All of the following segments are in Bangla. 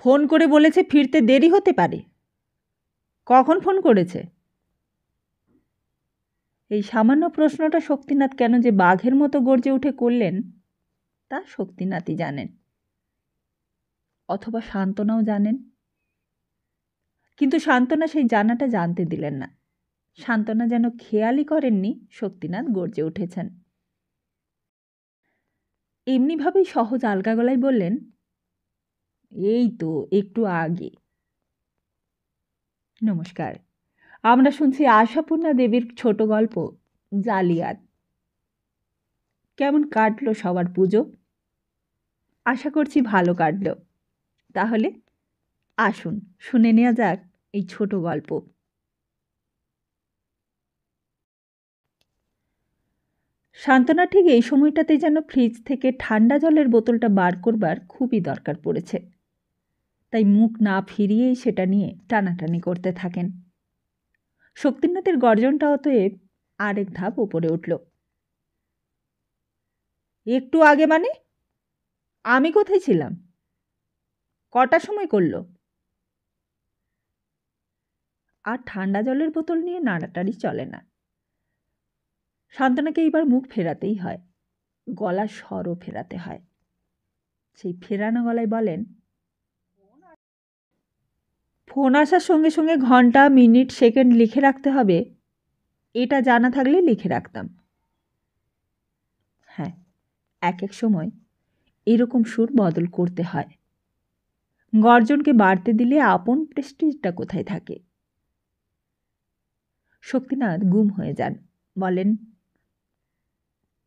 ফোন করে বলেছে ফিরতে দেরি হতে পারে। কখন ফোন করেছে? এই সামান্য প্রশ্নটা শক্তিনাথ কেন যে বাঘের মতো গর্জে উঠে করলেন তা শক্তিনাথই জানেন, অথবা শান্তনাও জানেন। কিন্তু শান্তনা সেই জানাটা জানতে দিলেন না। শান্তনা যেন খেয়ালই করেননি শক্তিনাথ গর্জে উঠেছেন। এমনিভাবেই সহজ আলগা গলায় বললেন, এই তো একটু আগে। নমস্কার, আমরা শুনছি আশাপূর্ণা দেবীর ছোট গল্প জালিয়াত। কেমন কাটলো সবার পুজো? আশা করছি ভালো কাটলো। তাহলে আসুন শুনে নেওয়া যাক এই ছোট গল্প। শান্তনা ঠিক এই সময়টাতে যেন ফ্রিজ থেকে ঠান্ডা জলের বোতলটা বার করবার খুবই দরকার পড়েছে। তাই মুখ না ফিরিয়েই সেটা নিয়ে টানাটানি করতে থাকেন। শক্তিনাথের গর্জনটা অতএব আরেক ধাপ উপরে উঠল। একটু আগে মানে? আমি কোথায় ছিলাম? কটার সময় করল? আর ঠান্ডা জলের বোতল নিয়ে নাড়াটাড়ি চলে না। শান্তনাকে এইবার মুখ ফেরাতেই হয়, গলার স্বরও ফেরাতে হয়। সেই ফেরানো গলায় বলেন, ফোন আসার সঙ্গে সঙ্গে ঘন্টা, মিনিট, সেকেন্ড লিখে রাখতে হবে, এটা জানা থাকলে লিখে রাখতাম। হ্যাঁ, এক এক সময় এরকম সুর বদল করতে হয়। গর্জনকে বাড়তে দিলে আপন প্রেস্টিজটা কোথায় থাকে? শক্তিনাথ গুম হয়ে যান, বলেন,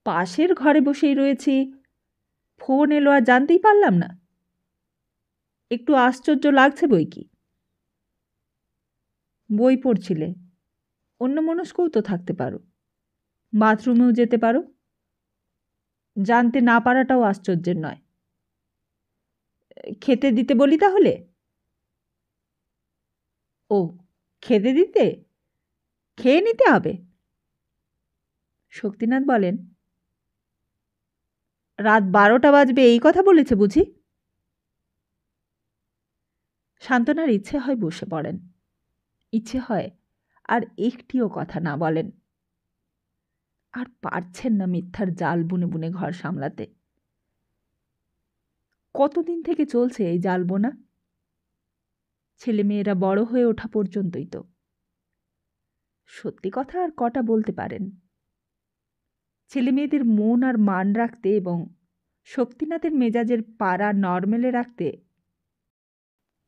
পাশের ঘরে বসেই রয়েছি, ফোন এলো আর জানতেই পারলাম না। একটু আশ্চর্য লাগছে বই কি। বই পড়ছিলে, অন্যমনস্কও তো থাকতে পারো, বাথরুমেও যেতে পারো। জানতে না পারাটাও আশ্চর্যের নয়। খেতে দিতে বলি তাহলে? ও, খেতে দিতে? খেয়ে নিতে হবে। শক্তিনাথ বলেন, রাত 12টা বাজবে এই কথা বলেছে বুঝি? শান্তনার ইচ্ছে হয় বসে পড়েন, ইচ্ছে হয় আর একটিও কথা না বলেন। আর পারছেন না মিথ্যার জাল বুনে বুনে ঘর সামলাতে। কতদিন থেকে চলছে এই জাল বোনা? ছেলেমেয়েরা বড় হয়ে ওঠা পর্যন্তই তো। সত্যি কথা আর কটা বলতে পারেন? ছেলেমেয়েদের মন আর মান রাখতে এবং শক্তিনাথের মেজাজের পাড়া নর্মেলে রাখতে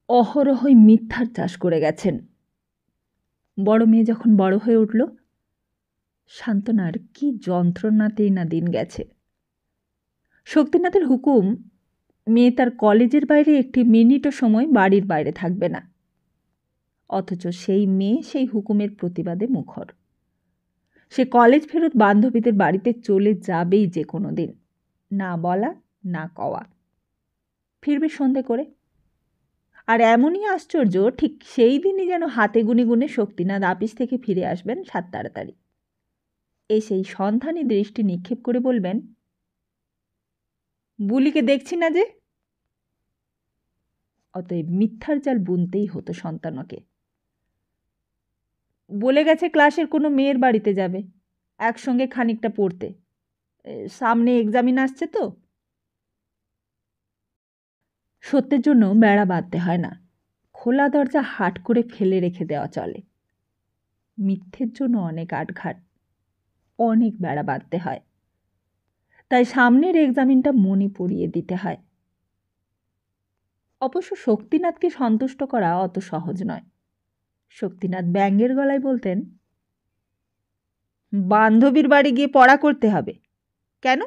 অহরহই মিথ্যার চাষ করে গেছেন। বড় মেয়ে যখন বড় হয়ে উঠল, শান্তনার কি যন্ত্রণাতেই না দিন গেছে। শক্তিনাথের হুকুম, মেয়ে তার কলেজের বাইরে একটি মিনিটও সময় বাড়ির বাইরে থাকবে না। অথচ সেই মেয়ে সেই হুকুমের প্রতিবাদে মুখর। সে কলেজ ফেরত বান্ধবীদের বাড়িতে চলে যাবেই যে কোনো দিন, না বলা না কওয়া। ফিরবে সন্ধে করে। আর এমনই আশ্চর্য, ঠিক সেই দিনই যেন হাতে গুনে গুনে শক্তিনাথ আপিস থেকে ফিরে আসবেন 7 তাড়াতাড়ি। এসেই সন্ধানী দৃষ্টি নিক্ষেপ করে বলবেন, বুলিকে দেখছি না যে। অতএব মিথ্যার জাল বুনতেই হতো সন্তানকে। বলে গেছে ক্লাসের কোনো মেয়ের বাড়িতে যাবে, একসঙ্গে খানিকটা পড়তে, সামনে এক্সামিন আসছে তো। সত্যের জন্য বেড়া বাঁধতে হয় না, খোলা দরজা হাট করে ফেলে রেখে দেওয়া চলে। মিথ্যের জন্য অনেক আটঘাট, অনেক বেড়া বাঁধতে হয়। তাই সামনের এক্সামিনটা মনে পড়িয়ে দিতে হয়। অবশ্য শক্তিনাথকে সন্তুষ্ট করা অত সহজ নয়। শক্তিনাথ ব্যঙ্গের গলায় বলতেন, বান্ধবীর বাড়ি গিয়ে পড়া করতে হবে কেন?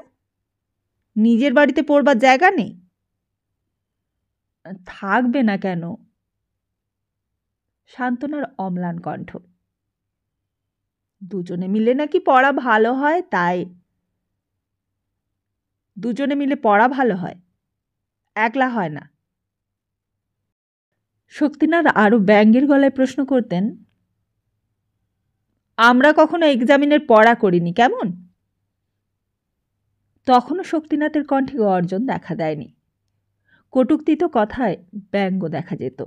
নিজের বাড়িতে পড়বার জায়গা নেই? থাকবে না কেন? শান্তনার অম্লান কণ্ঠ। দুজনে মিলে নাকি পড়া ভালো হয়, তাই। দুজনে মিলে পড়া ভালো হয়, একলা হয় না। শক্তিনাথ আরো ব্যঙ্গের গলায় প্রশ্ন করতেন, আমরা কখনো এক্সামিনের পড়া করিনি কেমন? তখনও শক্তিনাথের কণ্ঠে গর্জন দেখা দেয়নি। কটূক্তিত কথায় ব্যঙ্গ দেখা যেত।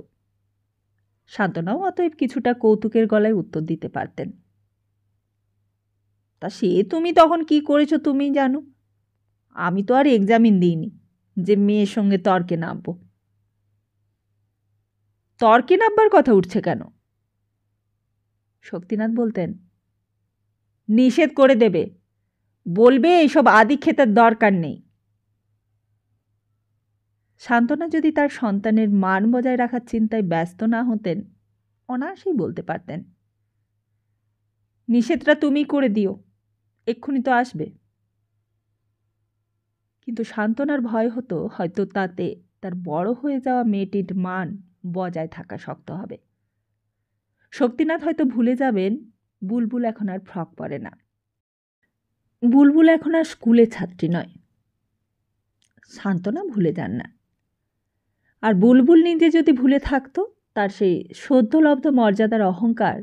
শান্তনাও অতএব কিছুটা কৌতুকের গলায় উত্তর দিতে পারতেন। তা সে তুমি তখন কি করেছো তুমি জানো, আমি তো আর এক্সামিন দিইনি যে মেয়ের সঙ্গে তর্কে নামব। তর্কে নামবার কথা উঠছে কেন? শক্তিনাথ বলতেন, নিষেধ করে দেবে, বলবে এইসব আদিক্ষেতার দরকার নেই। শান্তনা যদি তার সন্তানের মান বজায় রাখার চিন্তায় ব্যস্ত না হতেন, অনায়াসেই বলতে পারতেন, নিষেধটা তুমি করে দিও, এক্ষুনি তো আসবে। কিন্তু শান্তনার ভয় হতো হয়তো তাতে তার বড় হয়ে যাওয়া মেয়েটির মান বজায় থাকা শক্ত হবে। শক্তিনাথ হয়তো ভুলে যাবেন বুলবুল এখন আর ফ্রক পরে না, বুলবুল এখন আর স্কুলে ছাত্রী নয়। শান্তনা ভুলে যান না। আর বুলবুল নিজে যদি ভুলে থাকতো তার সেই সদ্যলব্ধ মর্যাদার অহংকার,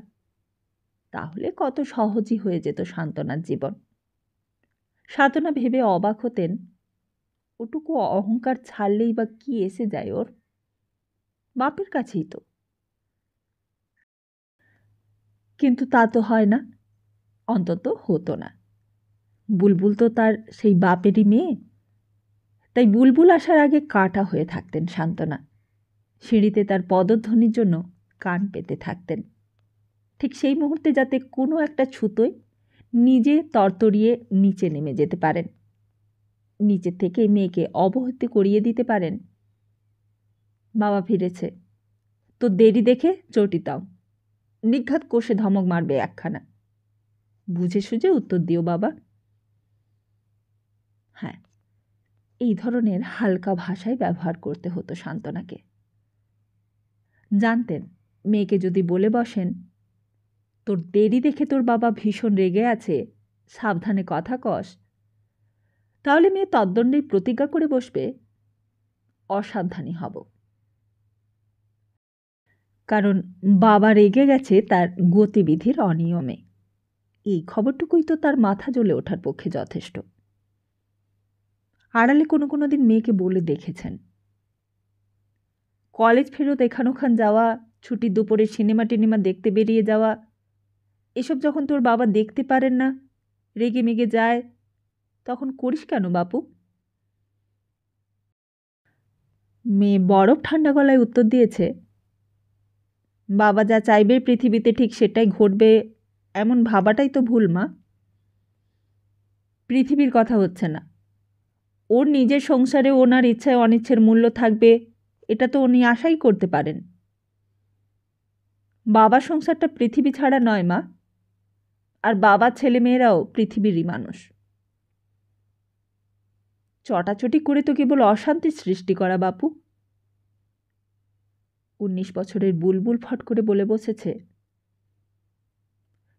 তাহলে কত সহজই হয়ে যেত শান্তনার জীবন। শান্তনা ভেবে অবাক হতেন, ওটুকু অহংকার ছাড়লেই বা কি এসে যায় ওর, বাপের কাছেই তো। কিন্তু তা তো হয় না, অন্তত হতো না। বুলবুল তো তার সেই বাপেরই মেয়ে। তাই বুলবুল আসার আগে কাটা হয়ে থাকতেন শান্তনা। সিঁড়িতে তার পদধ্বনির জন্য কান পেতে থাকতেন, ঠিক সেই মুহূর্তে যাতে কোনো একটা ছুতোয় নিজে তরতরিয়ে নিচে নেমে যেতে পারেন, নিচে থেকে মেয়েকে অবহতি করিয়ে দিতে পারেন। বাবা ফিরেছে, তো দেরি দেখে চটি দাও, নিঘাত কষে ধমক মারবে একখানা, বুঝে সুঝে উত্তর দিও বাবা। হ্যাঁ, এই ধরনের হালকা ভাষায় ব্যবহার করতে হতো শান্তনাকে। জানতেন মেয়েকে যদি বলে বসেন, তোর দেরি দেখে তোর বাবা ভীষণ রেগে আছে, সাবধানে কথা কস, তাহলে মেয়ে তদ্দণ্ডেই প্রতিজ্ঞা করে বসবে, অসাবধানী হব। কারণ বাবা রেগে গেছে তার গতিবিধির অনিয়মে, এই খবরটুকুই তো তার মাথা জ্বলে ওঠার পক্ষে যথেষ্ট। আড়ালে কোনো দিন মেয়েকে বলে দেখেছেন, কলেজ ফেরত এখান ওখান যাওয়া, ছুটির দুপুরে সিনেমা টিনেমা দেখতে বেরিয়ে যাওয়া, এসব যখন তোর বাবা দেখতে পারেন না, রেগে মেগে যায়, তখন করিস কেন বাপু? মেয়ে বরফ ঠান্ডা গলায় উত্তর দিয়েছে, বাবা যা চাইবে পৃথিবীতে ঠিক সেটাই ঘটবে, এমন ভাবাটাই তো ভুল মা। পৃথিবীর কথা হচ্ছে না, ওর নিজের সংসারে ওনার ইচ্ছায় অনিচ্ছের মূল্য থাকবে, এটা তো উনি আশাই করতে পারেন। বাবার সংসারটা পৃথিবী ছাড়া নয় মা, আর বাবার ছেলেমেয়েরাও পৃথিবীরই মানুষ। চটাচটি করে তো কেবল অশান্তির সৃষ্টি করা বাপু। 19 বছরের বুলবুল ফট করে বলে বসেছে,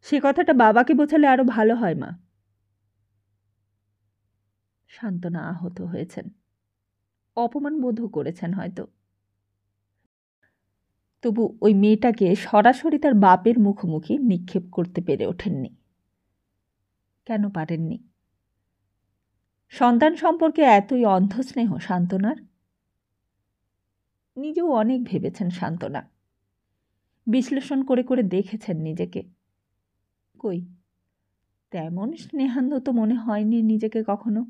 সে কথাটা বাবাকে বোঝালে আরো ভালো হয় মা। শান্তনা আহত হয়েছেন, অপমান বোধও করেছেন হয়তো। তবু ওই মেয়েটাকে সরাসরি তার বাপের মুখোমুখি নিক্ষেপ করতে পেরে ওঠেননি। কেন পারেননি? সন্তান সম্পর্কে এতই অন্ধস্নেহ শান্তনার? নিজেও অনেক ভেবেছেন শান্তনা, বিশ্লেষণ করে করে দেখেছেন নিজেকে। কই, তেমন স্নেহান্ধ তো মনে হয়নি নিজেকে কখনো।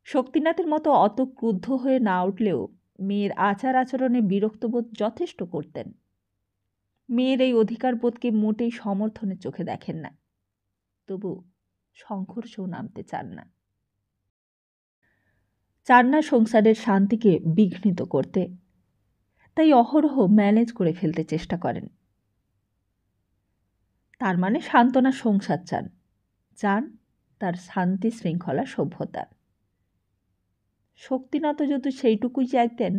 শক্তিনাথের মতো অত ক্রুদ্ধ হয়ে না উঠলেও মেয়ের আচার আচরণে বিরক্তবোধ যথেষ্ট করতেন। মেয়ের এই অধিকারবোধকে মোটেই সমর্থনের চোখে দেখেন না, তবু সংঘর্ষও নামতে চান না। চান না সংসারের শান্তিকে বিঘ্নিত করতে, তাই অহরহ ম্যানেজ করে ফেলতে চেষ্টা করেন। তার মানে শান্তনা সংসার চান, চান তার শান্তি শৃঙ্খলা সভ্যতা। শক্তিনাথ যদি সেইটুকুই চাইতেন,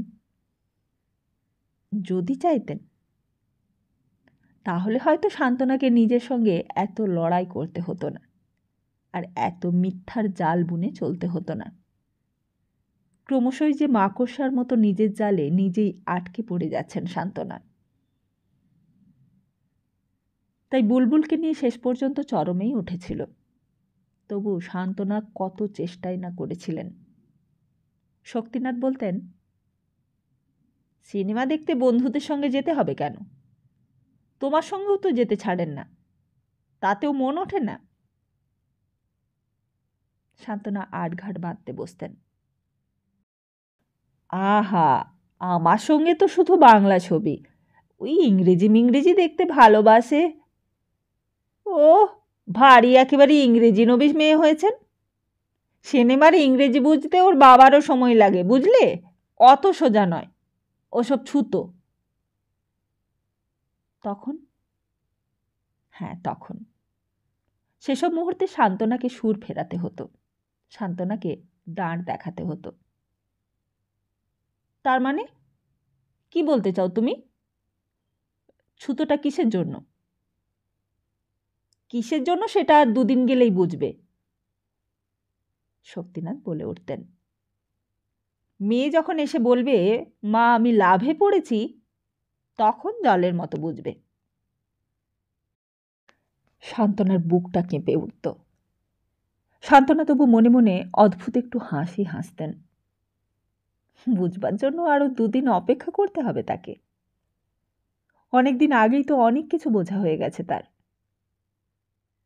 তাহলে হয়তো শান্তনাকে নিজের সঙ্গে এত লড়াই করতে হতো না, আর এত মিথ্যার জাল বুনে চলতে হতো না। ক্রমশই যে মাকড়সার মতো নিজের জালে নিজেই আটকে পড়ে যাচ্ছেন শান্তনা। তাই বুলবুলকে নিয়ে শেষ পর্যন্ত চরমেই উঠেছিল। তবু শান্তনা কত চেষ্টাই না করেছিলেন। শক্তিনাথ বলতেন, সিনেমা দেখতে বন্ধুদের সঙ্গে যেতে হবে কেন? তোমার সঙ্গেও তো যেতে ছাড়েন না, তাতেও মন ওঠে না। শান্তনা আটঘাট বাঁধতে বসতেন। আহা, আমার সঙ্গে তো শুধু বাংলা ছবি, ওই ইংরেজি দেখতে ভালোবাসে। ও, ভারী একেবারে ইংরেজি নবীস মেয়ে হয়েছেন। সিনেমার ইংরেজি বুঝতে ওর বাবারও সময় লাগে, বুঝলে? অত সোজা নয়, ওসব ছুতো। তখন? হ্যাঁ, তখন সেসব মুহূর্তে শান্তনাকে সুর ফেরাতে হতো, শান্তনাকে দাঁড় দেখাতে হতো। তার মানে কি বলতে চাও তুমি? ছুতোটা কিসের জন্য? কিসের জন্য সেটা আর দুদিন গেলেই বুঝবে, শক্তিনাথ বলে উঠতেন। মেয়ে যখন এসে বলবে, মা আমি লাভে পড়েছি, তখন জলের মতো বুঝবে। শান্তনার বুকটা কেঁপে উঠত। শান্তনা তবু মনে মনে অদ্ভুত একটু হাসি হাসতেন। বুঝবার জন্য আরো দুদিন অপেক্ষা করতে হবে তাকে। অনেকদিন আগেই তো অনেক কিছু বোঝা হয়ে গেছে তার।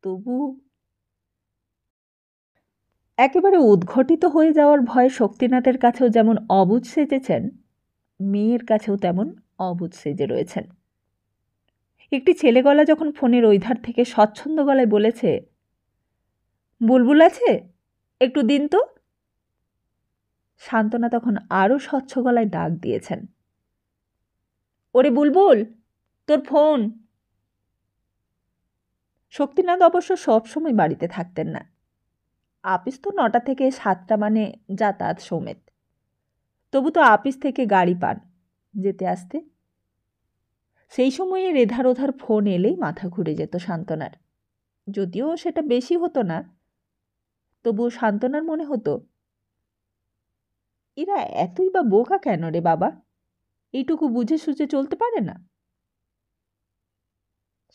তবু একেবারে উদ্ঘটিত হয়ে যাওয়ার ভয়ে শক্তিনাথের কাছেও যেমন অবুঝ সেজেছেন, মেয়ের কাছেও তেমন অবুঝ সেজে রয়েছেন। একটি ছেলে গলা যখন ফোনের ওই ধার থেকে স্বচ্ছন্দ গলায় বলেছে, বুলবুল আছে, একটু দিন তো, শান্তনা তখন আরও স্বচ্ছ গলায় ডাক দিয়েছেন, ওরে বুলবুল, তোর ফোন। শক্তিনাথ অবশ্য সবসময় বাড়িতে থাকতেন না। আপিস তো 9টা থেকে 7টা, মানে যাতায়াত সমেত। তবু তো আপিস থেকে গাড়ি পান যেতে আসতে। সেই সময়ে রেধার ওধার ফোন এলেই মাথা ঘুরে যেত শান্তনার। যদিও সেটা বেশি হতো না, তবুও শান্তনার মনে হতো, এরা এতই বা বোকা কেন রে বাবা, এইটুকু বুঝে সুঝে চলতে পারে না।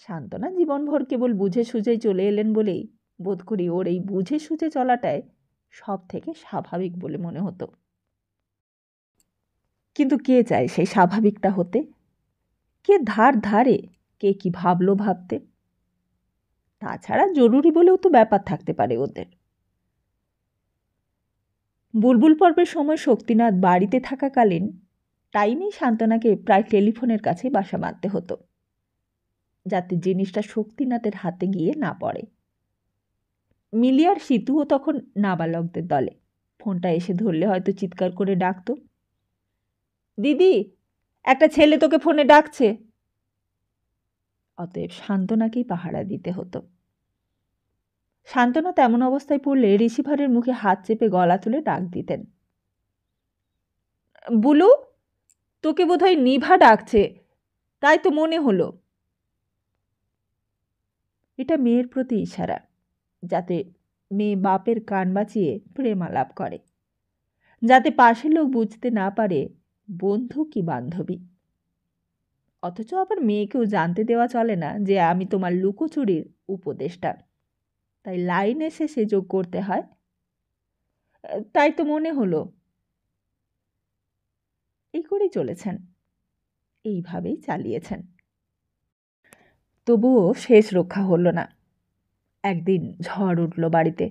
শান্তনা জীবনভর কেবল বুঝে সুঝেই চলে এলেন বলেই বোধ করি ওর এই বুঝে সুঝে চলাটাই সব থেকে স্বাভাবিক বলে মনে হতো। কিন্তু কে চায় সেই স্বাভাবিকটা হতে? কে ধার ধারে, কে কি ভাবলো ভাবতে? তাছাড়া জরুরি বলেও তো ব্যাপার থাকতে পারে ওদের। বুলবুল পর্বের সময় শক্তিনাথ বাড়িতে থাকাকালীন টাইমেই শান্তনাকে প্রায় টেলিফোনের কাছে বাসা বাঁধতে হতো, যাতে জিনিসটা শক্তিনাথের হাতে গিয়ে না পড়ে। মিলিয়ার সীতুও তখন নাবালকদের দলে। ফোনটা এসে ধরলে হয়তো চিৎকার করে ডাকতো, দিদি, একটা ছেলে তোকে ফোনে ডাকছে। অতএব শান্তনাকেই পাহারা দিতে হতো। শান্তনা তেমন অবস্থায় পড়লে রিসিভারের মুখে হাত চেপে গলা তুলে ডাক দিতেন, বুলু, তোকে বোধহয় নিভা ডাকছে, তাই তো মনে হলো। এটা মেয়ের প্রতি ইশারা, যাতে মেয়ে বাপের কান বাঁচিয়ে প্রেম আলাপ করে, যাতে পাশের লোক বুঝতে না পারে বন্ধু কি বান্ধবী। অথচ আবার মেয়েকেও জানতে দেওয়া চলে না যে আমি তোমার লুকোচুরির উপদেষ্টা, তাই লাইনে শেষে যোগ করতে হয়, তাই তো মনে হলো। এই করেই চলেছেন, এইভাবেই চালিয়েছেন। তবুও শেষ রক্ষা হলো না। একদিন ঝড় উঠল বাড়িতে।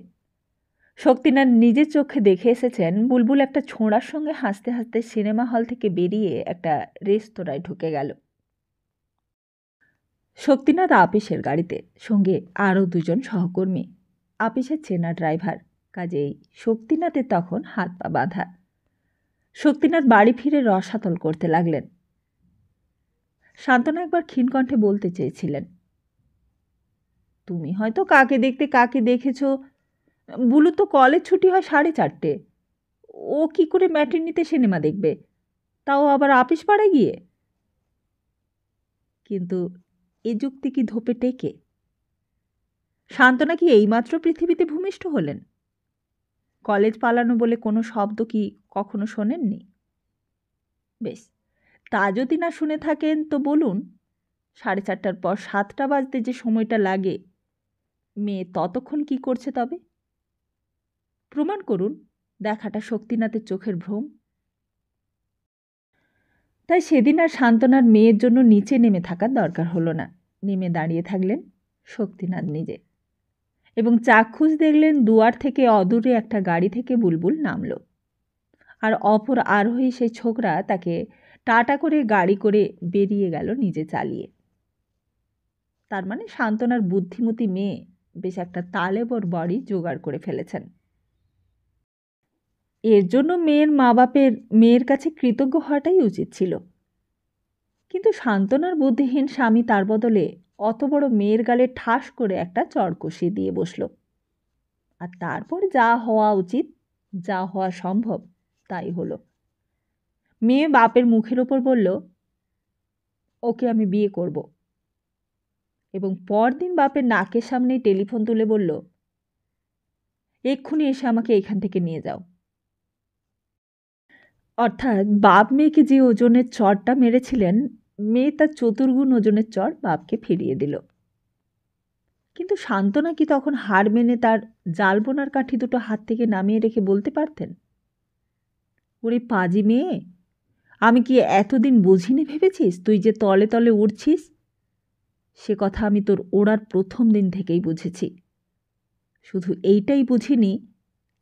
শক্তিনাথ নিজের চোখে দেখে এসেছেন বুলবুল একটা ছোঁড়ার সঙ্গে হাসতে হাসতে সিনেমা হল থেকে বেরিয়ে একটা রেস্তোরাঁয় ঢুকে গেল। শক্তিনাথ আপিসের গাড়িতে, সঙ্গে আরও 2জন সহকর্মী। আপিসের চেনা ড্রাইভার, কাজেই শক্তিনাথের তখন হাত পা বাঁধা। শক্তিনাথ বাড়ি ফিরে রসাতল করতে লাগলেন। শান্তনা একবার ক্ষীণকণ্ঠে বলতে চেয়েছিলেন, তুমি হয়তো কাকে দেখতে কাকে দেখেছ, বুলু তো কলেজ ছুটি হয় 4:30, ও কি করে ম্যাটিনিতে সিনেমা দেখবে, তাও আবার আপিস পাড়ায় গিয়ে? কিন্তু এ যুক্তি কি ধোপে টেকে? শান্তনা কি এইমাত্র পৃথিবীতে ভূমিষ্ঠ হলেন? কলেজ পালানো বলে কোনো শব্দ কি কখনো শোনেননি? বেশ, তা যদি না শুনে থাকেন তো বলুন, 4:30টার পর 7টা বাজতে যে সময়টা লাগে, মেয়ে ততক্ষণ কি করছে তবে? প্রমাণ করুন দেখাটা শক্তিনাথের চোখের ভ্রম। তাই সেদিন আর সান্ত্বনার মেয়ের জন্য নিচে নেমে থাকার দরকার হলো না। নেমে দাঁড়িয়ে থাকলেন শক্তিনাথ নিজে, এবং চাক্ষুষ দেখলেন দুয়ার থেকে অদূরে একটা গাড়ি থেকে বুলবুল নামল, আর অপর আরোহী সেই ছোকরা তাকে টাটা করে গাড়ি করে বেরিয়ে গেল নিজে চালিয়ে। তার মানে সান্ত্বনার বুদ্ধিমতী মেয়ে বেশ একটা তালেবর বাড়ি জোগাড় করে ফেলেছেন। এর জন্য মেয়ের মা বাপের মেয়ের কাছে কৃতজ্ঞ হওয়াটাই উচিত ছিল, কিন্তু সান্ত্বনার বুদ্ধিহীন স্বামী তার বদলে অত বড় মেয়ের গালে ঠাস করে একটা চড় কষিয়ে দিয়ে বসল। আর তারপর যা হওয়া উচিত, যা হওয়া সম্ভব, তাই হলো। মেয়ে বাপের মুখের ওপর বলল, ওকে আমি বিয়ে করব, এবং পরদিন বাপের নাকের সামনেই টেলিফোন তুলে বলল, এক্ষুনি এসে আমাকে এখান থেকে নিয়ে যাও। অর্থাৎ বাপ মেয়েকে যে ওজনের চড়টা মেরেছিলেন, মেয়ে তার চতুর্গুণ ওজনের চড় বাপকে ফিরিয়ে দিল। কিন্তু সান্ত্বনা কি তখন হার মেনে তার জালবোনার কাঠি দুটো হাত থেকে নামিয়ে রেখে বলতে পারতেন, ওরে পাজি মেয়ে, আমি কি এতদিন বুঝিনি ভেবেছিস তুই যে তলে তলে উড়ছিস? সে কথা আমি তোর ওড়ার প্রথম দিন থেকেই বুঝেছি। শুধু এইটাই বুঝিনি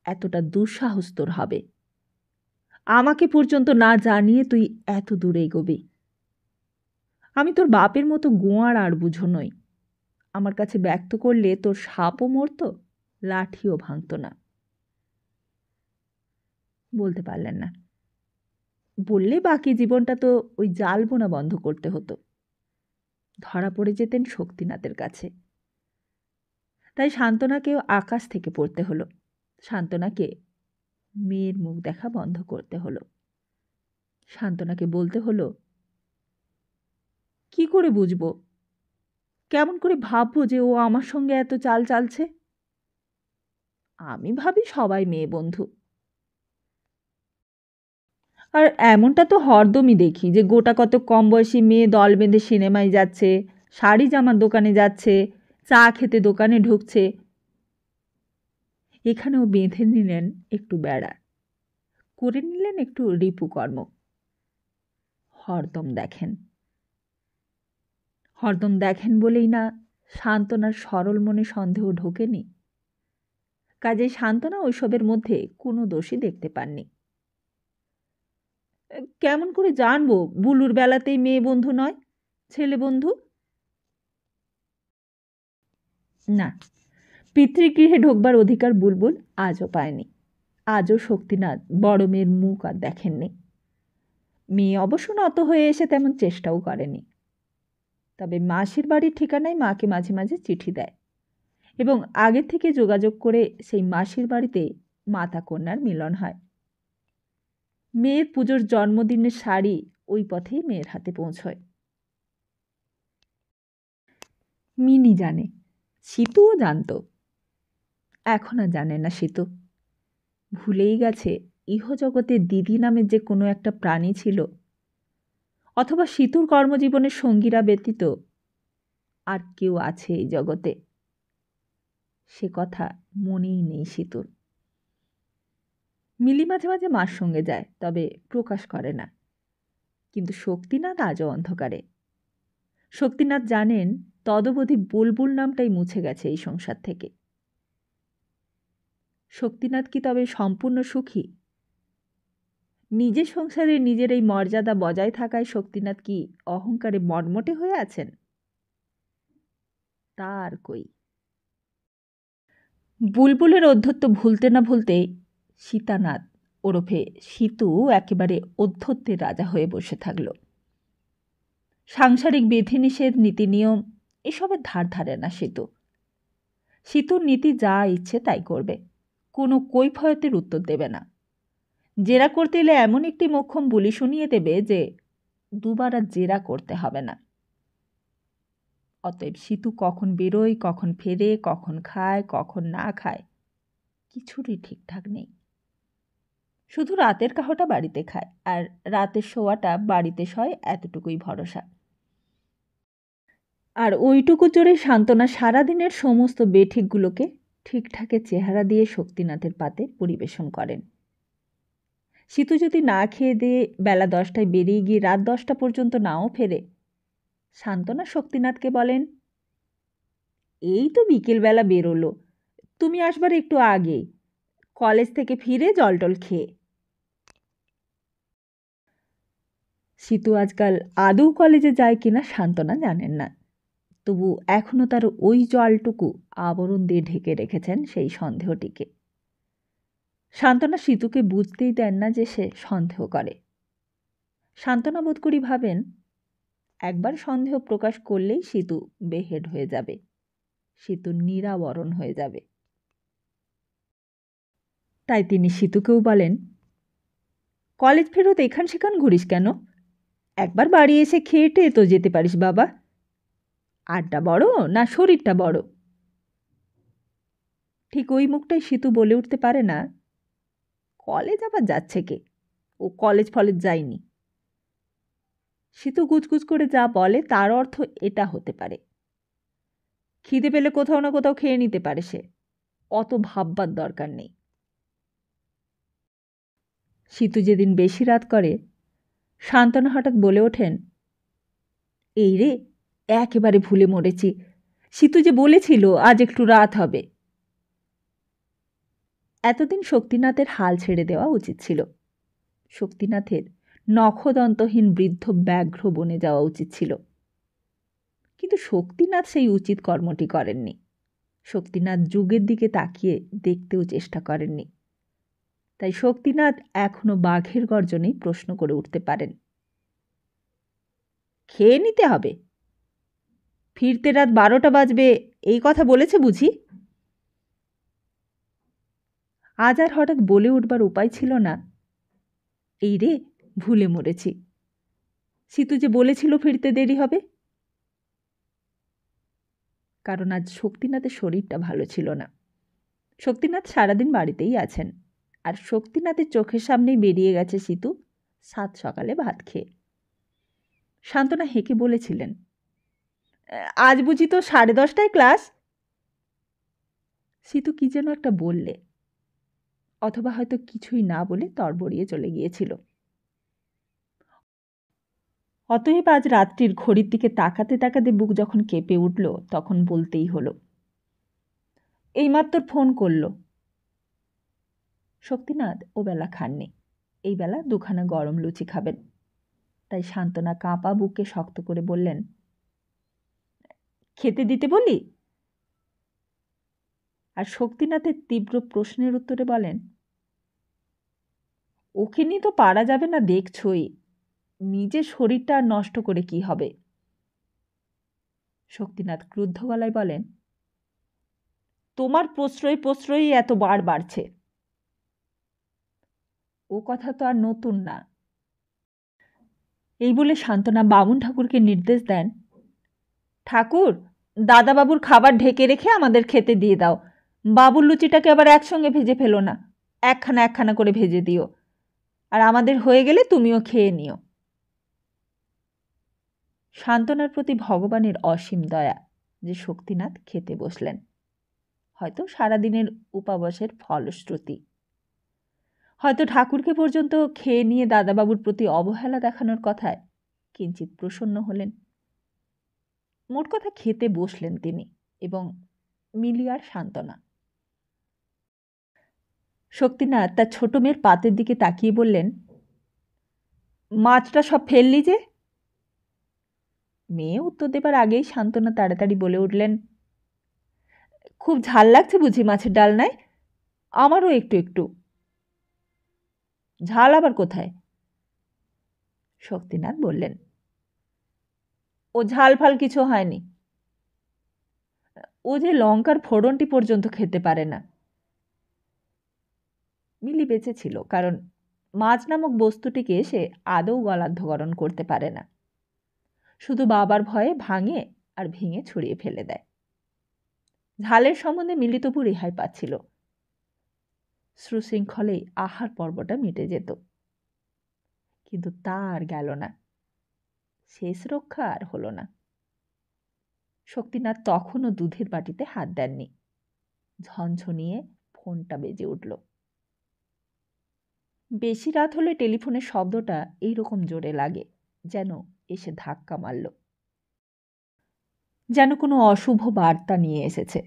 এতটা দুঃসাহস তোর হবে। আমাকে পর্যন্ত না জানিয়ে তুই এত দূরে এগোবি। আমি তোর বাপের মতো গোয়ার আর বুঝো নই। আমার কাছে ব্যক্ত করলে তোর সাপও মরত, লাঠিও ভাঙত না। বলতে পারলেন না। বললে বাকি জীবনটা তো ওই জালবোনা বন্ধ করতে হতো। ধরা পড়ে যেতেন শক্তিনাথের কাছে। তাই সান্ত্বনাকেও আকাশ থেকে পড়তে হলো। সান্ত্বনাকে মেয়ের মুখ দেখা বন্ধ করতে হলো। সান্ত্বনাকে বলতে হলো, কি করে বুঝবো, কেমন করে ভাববো যে ও আমার সঙ্গে এত চাল চালছে? আমি ভাবি সবাই মেয়ে বন্ধু। আর এমনটা তো হরদমই দেখি যে গোটা কত কম বয়সী মেয়ে দল বেঁধে সিনেমায় যাচ্ছে, শাড়ি জামার দোকানে যাচ্ছে, চা খেতে দোকানে ঢুকছে। এখানেও বেঁধে নিলেন একটু বেড়া, করে নিলেন একটু রিপুকর্ম। হরদম দেখেন। হরদম দেখেন বলেই না সান্ত্বনার সরল মনে সন্দেহ ঢোকেনি। কাজেই সান্ত্বনা ওইসবের মধ্যে কোনো দোষই দেখতে পাননি। কেমন করে জানবো বুলুর বেলাতেই মেয়ে বন্ধু নয়, ছেলে বন্ধু? না, পিতৃগৃহে ঢোকবার অধিকার বুলবুল আজও পায়নি। আজও শক্তিনাথ বড় মেয়ের মুখ আর দেখেননি। মেয়ে অবশ্য নত হয়ে এসে তেমন চেষ্টাও করেনি। তবে মাসির বাড়ির ঠিকানায় মাকে মাঝে মাঝে চিঠি দেয়, এবং আগে থেকে যোগাযোগ করে সেই মাসির বাড়িতে মাতা কন্যার মিলন হয়। মেয়ের পুজোর জন্মদিনের শাড়ি ওই পথেই মেয়ের হাতে পৌঁছয়। মিনি জানে, সীতুও জানত। এখন আর জানে না সীতু। ভুলেই গেছে ইহজগতে দিদি নামের যে কোনো একটা প্রাণী ছিল, অথবা সীতুর কর্মজীবনের সঙ্গীরা ব্যতীত আর কেউ আছে এই জগতে, সে কথা মনেই নেই সীতুর। মিলি মাঝে মাঝে মার সঙ্গে যায়, তবে প্রকাশ করে না। কিন্তু শক্তিনাথ আজও অন্ধকারে। শক্তিনাথ জানেন তদবধি বুলবুল নামটাই মুছে গেছে এই সংসার থেকে। শক্তিনাথ কি তবে সম্পূর্ণ সুখী? নিজের সংসারে নিজের এই মর্যাদা বজায় থাকায় শক্তিনাথ কি অহংকারে মটমটে হয়ে আছেন? তার কই। বুলবুলের অধ্যত্ব ভুলতে না ভুলতেই সীতানাথ ওরফে সীতু একেবারে অধ্যত্বের রাজা হয়ে বসে থাকল। সাংসারিক বিধিনিষেধ নীতিনিয়ম এসবের ধার ধারে না সীতু। সীতুর নীতি যা ইচ্ছে তাই করবে, কোনো কৈফিয়তের উত্তর দেবে না। জেরা করতে এলে এমন একটি মোক্ষম বুলি শুনিয়ে দেবে যে দুবার আর জেরা করতে হবে না। অতএব সীতু কখন বেরোয়, কখন ফেরে, কখন খায়, কখন না খায়, কিছুরই ঠিকঠাক নেই। শুধু রাতের কাহটা বাড়িতে খায়, আর রাতের শোয়াটা বাড়িতে শয়, এতটুকুই ভরসা। আর ওইটুকু জোরে সান্ত্বনা সারাদিনের সমস্ত বেঠিকগুলোকে ঠিকঠাকে চেহারা দিয়ে শক্তিনাথের পাতে পরিবেশন করেন। সীতু যদি না খেয়ে দিয়ে বেলা 10টায় বেরিয়ে গিয়ে রাত 10টা পর্যন্ত নাও ফেরে, সান্ত্বনা শক্তিনাথকে বলেন, এই তো বিকেলবেলা বেরোলো, তুমি আসবার একটু আগেই, কলেজ থেকে ফিরে জলটল খেয়ে। সীতু আজকাল আদৌ কলেজে যায় কিনা সান্ত্বনা জানেন না, তবু এখনও তার ওই জলটুকু আবরণ দিয়ে ঢেকে রেখেছেন সেই সন্দেহটিকে। সান্ত্বনা সীতুকে বুঝতেই দেন না যে সে সন্দেহ করে। সান্ত্বনা বোধ করি ভাবেন, একবার সন্দেহ প্রকাশ করলেই সীতু বেহেড হয়ে যাবে, সীতু নিরাবরণ হয়ে যাবে। তাই তিনি সীতুকেও বলেন, কলেজ ফেরত এখান সেখান ঘুরিস কেন? একবার বাড়ি এসে খেয়ে টেয়ে তো যেতে পারিস বাবা। আড্ডা বড় না শরীরটা বড়? ঠিক ওই মুখটাই সীতু বলে উঠতে পারে না, কলেজ আবার যাচ্ছে কে, ও কলেজ ফলেজ যায়নি। সীতু গুজগুজ করে যা বলে তার অর্থ এটা হতে পারে, খিদে পেলে কোথাও না কোথাও খেয়ে নিতে পারে সে, অত ভাববার দরকার নেই। সীতু যেদিন বেশি রাত করে, সান্ত্বনা হঠাৎ বলে ওঠেন, এই রে, একেবারে ভুলে মরেছি, সীতু যে বলেছিল আজ একটু রাত হবে। এতদিন শক্তিনাথের হাল ছেড়ে দেওয়া উচিত ছিল, শক্তিনাথের নখদন্তহীন বৃদ্ধ ব্যাঘ্র বনে যাওয়া উচিত ছিল, কিন্তু শক্তিনাথ সেই উচিত কর্মটি করেননি। শক্তিনাথ যুগের দিকে তাকিয়ে দেখতেও চেষ্টা করেননি। তাই শক্তিনাথ এখনো বাঘের গর্জনেই প্রশ্ন করে উঠতে পারেন, খেয়ে নিতে হবে? ফিরতে রাত 12টা বাজবে এই কথা বলেছে বুঝি? আজ আর হঠাৎ বলে উঠবার উপায় ছিল না, এই রে, ভুলে মরেছি, সীতু যে বলেছিল ফিরতে দেরি হবে। কারণ আজ শক্তিনাথের শরীরটা ভালো ছিল না। শক্তিনাথ সারাদিন বাড়িতেই আছেন, আর শক্তিনাথের চোখের সামনেই বেরিয়ে গেছে সীতু সাত সকালে ভাত খেয়ে। সান্ত্বনা হেঁকে বলেছিলেন, আজ বুঝি তো 10:30টায় ক্লাস? সীতু কি যেন একটা বললে, অথবা হয়তো কিছুই না বলে তরবরিয়ে চলে গিয়েছিল। অতএব আজ রাত্রির ঘড়ির দিকে তাকাতে তাকাতে বুক যখন কেঁপে উঠল, তখন বলতেই হলো, এইমাত্র ফোন করল। শক্তিনাথ ও বেলা খাননি, এই বেলা 2খানা গরম লুচি খাবেন। তাই সান্ত্বনা কাঁপা বুকে শক্ত করে বললেন, খেতে দিতে বলি? আর শক্তিনাথের তীব্র প্রশ্নের উত্তরে বলেন, ওকে নিয়ে তো পারা যাবে না দেখছই, নিজের শরীরটা আর নষ্ট করে কি হবে? শক্তিনাথ ক্রুদ্ধ গলায় বলেন, তোমার প্রশ্রয়ই এত বার বাড়ছে। ও কথা তো আর নতুন না। এই বলে সান্ত্বনা বামুন ঠাকুরকে নির্দেশ দেন, ঠাকুর, দাদাবাবুর খাবার ঢেকে রেখে আমাদের খেতে দিয়ে দাও, বাবুর লুচিটাকে আবার একসঙ্গে ভেজে ফেলো না, একখানা একখানা করে ভেজে দিও, আর আমাদের হয়ে গেলে তুমিও খেয়ে নিও। সান্ত্বনার প্রতি ভগবানের অসীম দয়া যে শক্তিনাথ খেতে বসলেন, হয়তো সারাদিনের উপবাসের ফলশ্রুতি, হয়তো ঠাকুরকে পর্যন্ত খেয়ে নিয়ে দাদাবাবুর প্রতি অবহেলা দেখানোর কথায় কিঞ্চিত প্রসন্ন হলেন। মোট কথা খেতে বসলেন তিনি, এবং মিলি আর সান্ত্বনা। শক্তিনাথ তার ছোট মেয়ের পাতের দিকে তাকিয়ে বললেন, মাছটা সব ফেললি যে? মেয়ে উত্তর দেবার আগেই সান্ত্বনা তাড়াতাড়ি বলে উঠলেন, খুব ঝাল লাগছে বুঝি মাছের ডালনায়? আমারও একটু একটু। ঝাল আবার কোথায়? শক্তিনাথ বললেন, ও ঝাল ফাল কিছু হয়নি, ও যে লঙ্কার ফোড়নটি পর্যন্ত খেতে পারে না। মিলি বেঁচে ছিল, কারণ মাছ নামক বস্তুটিকে সে আদৌ গলাধ্যকরণ করতে পারে না, শুধু বাবার ভয়ে ভাঙে আর ভেঙে ছড়িয়ে ফেলে দেয়। ঝালের সম্বন্ধে মিলি তবু রেহাই পাচ্ছিল, সুশৃঙ্খলেই আহার পর্বটা মিটে যেত। কিন্তু তা আর গেল না, শেষ রক্ষা আর হলো না। শক্তিনাথ তখনও দুধের বাটিতে হাত দেননি, ঝনঝনিয়ে ফোনটা বেজে উঠল। বেশি রাত হলে টেলিফোনের শব্দটা এইরকম জোরে লাগে, যেন এসে ধাক্কা মারল, যেন কোনো অশুভ বার্তা নিয়ে এসেছে।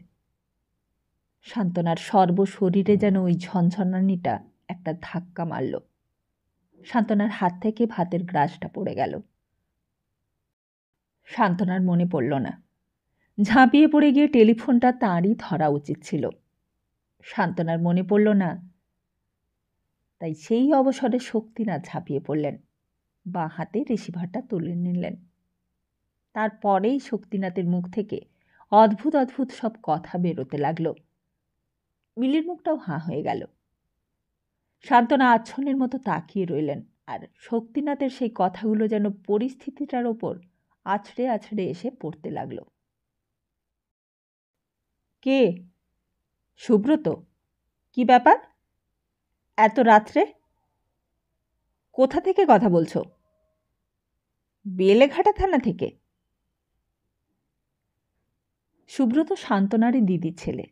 সান্ত্বনার সর্বশরীরে যেন ওই ঝনঝনানিটা একটা ধাক্কা মারল। সান্ত্বনার হাত থেকে ভাতের গ্রাসটা পড়ে গেল। সান্ত্বনার মনে পড়ল না, ঝাঁপিয়ে পড়ে গিয়ে টেলিফোনটা তাঁরই ধরা উচিত ছিল। সান্ত্বনার মনে পড়ল না, তাই সেই অবসরে শক্তিনাথ ঝাঁপিয়ে পড়লেন, বাঁ হাতে রিসিভারটা তুলে নিলেন। তারপরেই শক্তিনাথের মুখ থেকে অদ্ভুত অদ্ভুত সব কথা বেরোতে লাগলো। মিলির মুখটাও হাঁ হয়ে গেল। সান্ত্বনা আচ্ছন্নের মতো তাকিয়ে রইলেন, আর শক্তিনাথের সেই কথাগুলো যেন পরিস্থিতিটার ওপর আছড়ে আছড়ে এসে পড়তে লাগলো। কে? সুব্রত? কি ব্যাপার এত রাত্রে? কোথা থেকে কথা বলছো? বেলেঘাটা থানা থেকে। সুব্রত সান্ত্বনারই দিদির ছেলে।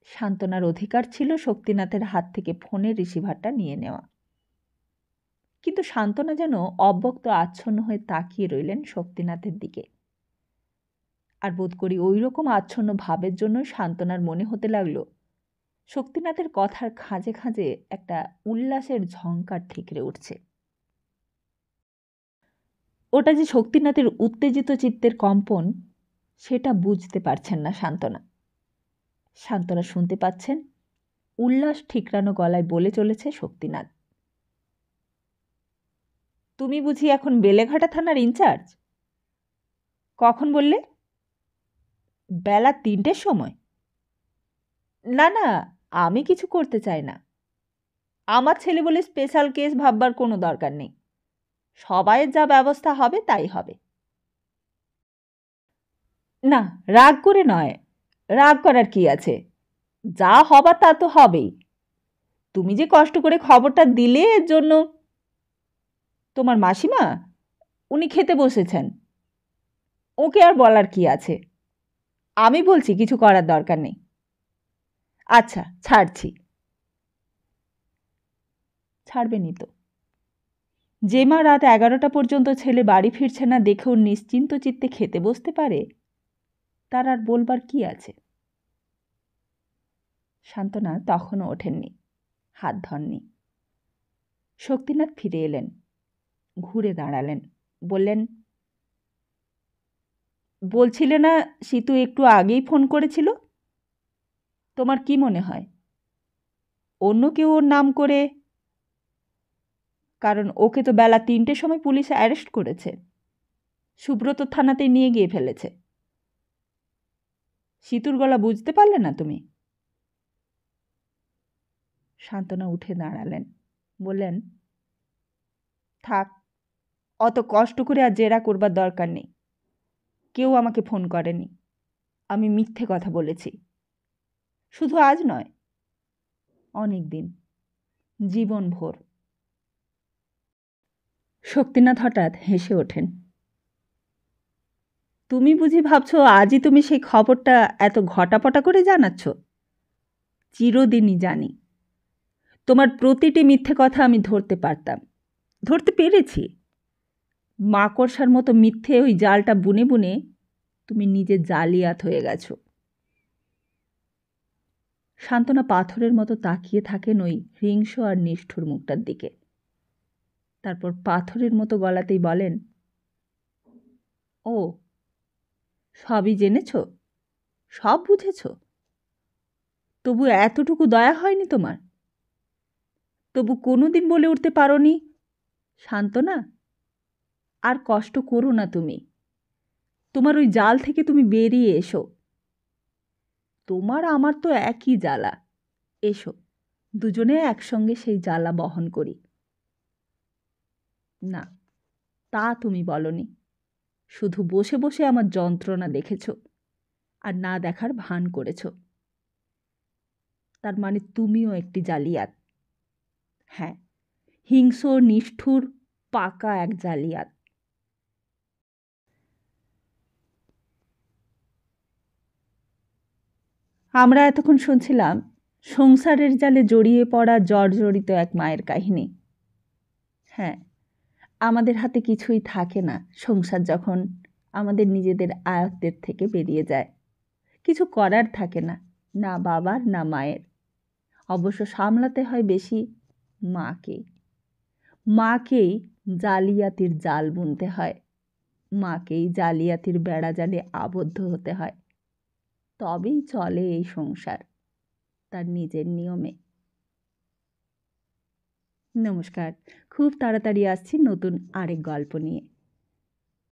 সান্ত্বনার অধিকার ছিল শক্তিনাথের হাত থেকে ফোনের রিসিভারটা নিয়ে নেওয়া, কিন্তু সান্ত্বনা যেন অব্যক্ত আচ্ছন্ন হয়ে তাকিয়ে রইলেন শক্তিনাথের দিকে। আর বোধ করি ওই রকম আচ্ছন্ন ভাবের জন্য সান্ত্বনার মনে হতে লাগলো শক্তিনাথের কথার খাঁজে খাঁজে একটা উল্লাসের ঝঙ্কার ঠিকরে উঠছে। ওটা যে শক্তিনাথের উত্তেজিত চিত্তের কম্পন, সেটা বুঝতে পারছেন না সান্ত্বনা। সান্ত্বনা শুনতে পাচ্ছেন উল্লাস ঠিকরানো গলায় বলে চলেছে শক্তিনাথ, তুমি বুঝি এখন বেলেঘাটা থানার ইনচার্জ? কখন বললে? বেলা 3টের সময়। না না, আমি কিছু করতে চাই না। আমার ছেলে বলে স্পেশাল কেস ভাববার কোনো দরকার নেই। সবাইয়ের যা ব্যবস্থা হবে তাই হবে। না, রাগ করে নয়। রাগ করার কি আছে? যা হবার তা তো হবেই। তুমি যে কষ্ট করে খবরটা দিলে এর জন্য। তোমার মাসিমা, উনি খেতে বসেছেন, ওকে আর বলার কি আছে? আমি বলছি কিছু করার দরকার নেই। আচ্ছা, ছাড়ছি। ছাড়বেনই তো। যে মা রাত 11টা পর্যন্ত ছেলে বাড়ি ফিরছে না দেখেও নিশ্চিন্ত চিত্তে খেতে বসতে পারে, তার আর বলবার কি আছে? সান্ত্বনা তখনও ওঠেননি, হাত ধরেননি। শক্তিনাথ ফিরে এলেন, ঘুরে দাঁড়ালেন, বললেন, বলছিলে না সীতু একটু আগেই ফোন করেছিল? তোমার কি মনে হয় অন্য কেউ ওর নাম করে? কারণ ওকে তো বেলা 3টের সময় পুলিশ অ্যারেস্ট করেছে, সুব্রত থানাতে নিয়ে গিয়ে ফেলেছে। সীতুর গলা বুঝতে পারলে না তুমি? সান্ত্বনা উঠে দাঁড়ালেন, বললেন, থাক, অত কষ্ট করে আর জেরা করবার দরকার নেই। কেউ আমাকে ফোন করেনি। আমি মিথ্যে কথা বলেছি। শুধু আজ নয়, অনেক দিন, জীবনভর। শক্তিনাথ হঠাৎ হেসে ওঠেন। তুমি বুঝি ভাবছো আজই তুমি সেই খবরটা এত ঘটাপটা করে জানাচ্ছ? চিরদিনই জানি। তোমার প্রতিটি মিথ্যে কথা আমি ধরতে পারতাম, ধরতে পেরেছি। মাকড়সার মতো মিথ্যে ওই জালটা বুনে বুনে তুমি নিজে জালিয়াত হয়ে গেছো। সান্ত্বনা পাথরের মতো তাকিয়ে থাকেন ওই হিংস্র আর নিষ্ঠুর মুখটার দিকে। তারপর পাথরের মতো গলাতেই বলেন, ও, সবই জেনেছ, সব বুঝেছ? তবু এতটুকু দয়া হয়নি তোমার? তবু কোনোদিন বলে উঠতে পারোনি, সান্ত্বনা, আর কষ্ট করো না তুমি, তোমার ওই জাল থেকে তুমি বেরিয়ে এসো। তোমার আমার তো একই জ্বালা, এসো দুজনে একসঙ্গে সেই জ্বালা বহন করি। না, তা তুমি বলনি। শুধু বসে বসে আমার যন্ত্রণা দেখেছ আর না দেখার ভান করেছ। তার মানে তুমিও একটি জালিয়াত। হ্যাঁ, হিংস্র, নিষ্ঠুর, পাকা এক জালিয়াত। আমরা এতক্ষণ শুনছিলাম সংসারের জালে জড়িয়ে পড়া জর্জরিত এক মায়ের কাহিনী। হ্যাঁ, আমাদের হাতে কিছুই থাকে না সংসার যখন আমাদের নিজেদের আয়ত্তের থেকে বেরিয়ে যায়। কিছু করার থাকে না, না বাবার না মায়ের। অবশ্য সামলাতে হয় বেশি মাকেই। মাকেই জালিয়াতির জাল বুনতে হয়, মাকেই জালিয়াতির বেড়াজালে আবদ্ধ হতে হয়। তবেই চলে এই সংসার তার নিজের নিয়মে। নমস্কার, খুব তাড়াতাড়ি আসছি নতুন আরেক গল্প নিয়ে।